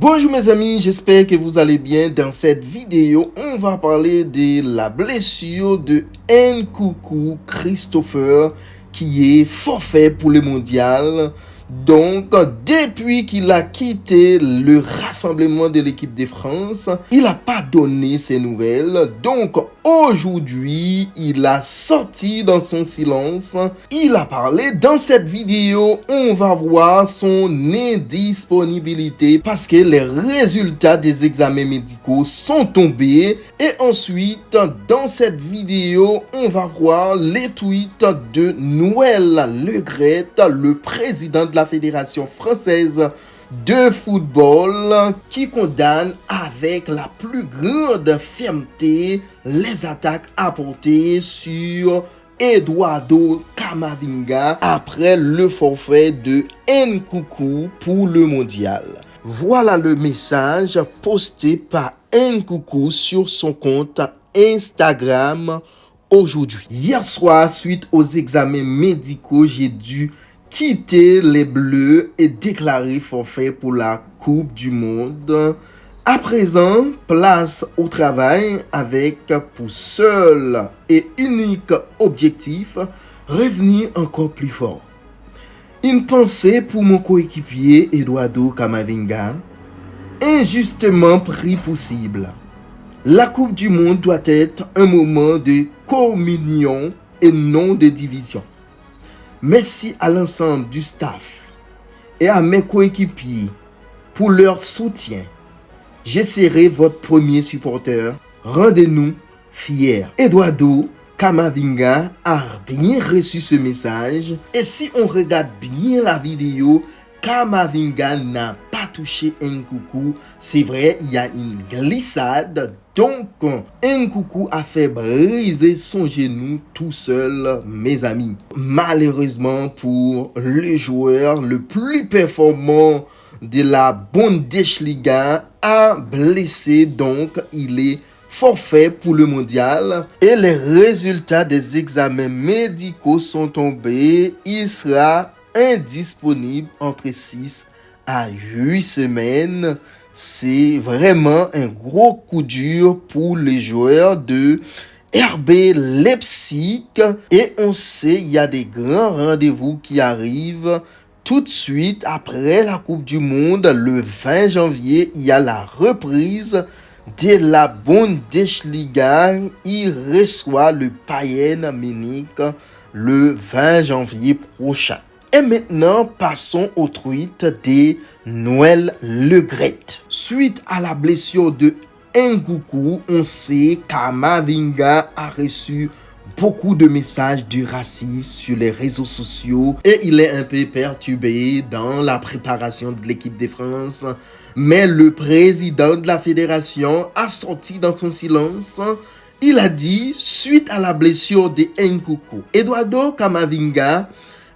Bonjour mes amis, j'espère que vous allez bien. Dans cette vidéo, on va parler de la blessure de Nkunku Christopher qui est forfait pour le mondial. Donc, depuis qu'il a quitté le rassemblement de l'équipe de France, il n'a pas donné ses nouvelles. Donc, aujourd'hui, il a sorti dans son silence. Il a parlé dans cette vidéo. On va voir son indisponibilité parce que les résultats des examens médicaux sont tombés. Et ensuite, dans cette vidéo, on va voir les tweets de Noël Le Graët, le président de la Fédération française de football, qui condamne avec la plus grande fermeté les attaques apportées sur Eduardo Camavinga après le forfait de Nkunku pour le mondial. Voilà le message posté par Nkunku sur son compte Instagram aujourd'hui. Hier soir, suite aux examens médicaux, j'ai dû quitter les Bleus et déclarer forfait pour la Coupe du Monde. À présent, place au travail avec pour seul et unique objectif, revenir encore plus fort. Une pensée pour mon coéquipier Eduardo Camavinga, injustement pris pour cible. La Coupe du Monde doit être un moment de communion et non de division. Merci à l'ensemble du staff et à mes coéquipiers pour leur soutien. Je serai votre premier supporter. Rendez-nous fiers. Eduardo Camavinga a bien reçu ce message. Et si on regarde bien la vidéo, Camavinga n'a pas touché Nkunku. C'est vrai, il y a une glissade. Donc, Nkunku a fait briser son genou tout seul, mes amis. Malheureusement pour le joueur le plus performant de la Bundesliga, a blessé, donc il est forfait pour le mondial. Et les résultats des examens médicaux sont tombés. Il sera indisponible entre 6 à 8 semaines. C'est vraiment un gros coup dur pour les joueurs de RB Leipzig. Et on sait, il y a des grands rendez-vous qui arrivent tout de suite après la Coupe du Monde. Le 20 janvier, il y a la reprise de la Bundesliga. Il reçoit le Bayern Munich le 20 janvier prochain. Et maintenant, passons au tweet de Noël Le Graët. Suite à la blessure de Nkunku, on sait qu'Camavinga a reçu beaucoup de messages de racisme sur les réseaux sociaux et il est un peu perturbé dans la préparation de l'équipe de France. Mais le président de la fédération a sorti dans son silence. Il a dit, suite à la blessure de Nkunku, Eduardo Camavinga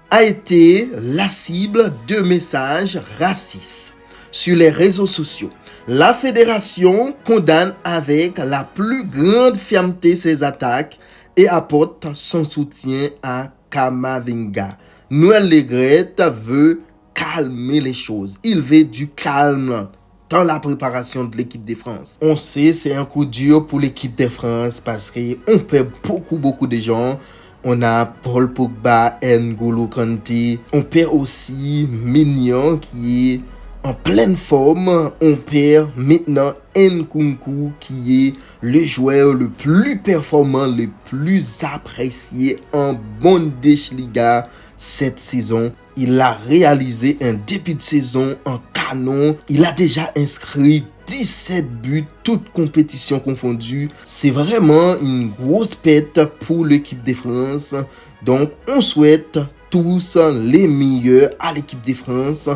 a été la cible de messages racistes sur les réseaux sociaux. La fédération condamne avec la plus grande fermeté ces attaques et apporte son soutien à Camavinga. Noël Le Graët veut calmer les choses. Il veut du calme dans la préparation de l'équipe de France. On sait c'est un coup dur pour l'équipe de France parce qu'on perd beaucoup de gens. On a Paul Pogba, N'Golo Kanté. On perd aussi Maignan qui est en pleine forme. On perd maintenant Nkunku qui est le joueur le plus performant, le plus apprécié en Bundesliga cette saison. Il a réalisé un début de saison en canon. Il a déjà inscrit 17 buts, toutes compétitions confondues. C'est vraiment une grosse pète pour l'équipe de France. Donc, on souhaite tous les meilleurs à l'équipe de France.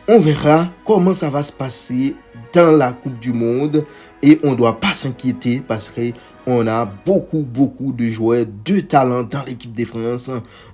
On verra comment ça va se passer dans la Coupe du Monde. Et on ne doit pas s'inquiéter parce qu'on a beaucoup de joueurs de talent dans l'équipe de France.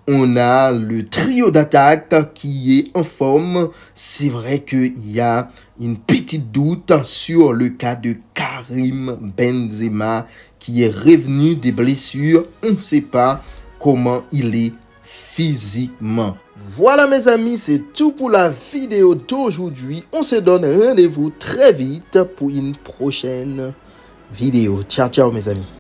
On a le trio d'attaque qui est en forme. C'est vrai qu'il y a une petite doute sur le cas de Karim Benzema qui est revenu des blessures. On ne sait pas comment il est physiquement. Voilà mes amis, c'est tout pour la vidéo d'aujourd'hui. On se donne rendez-vous très vite pour une prochaine vidéo. Ciao, ciao mes amis.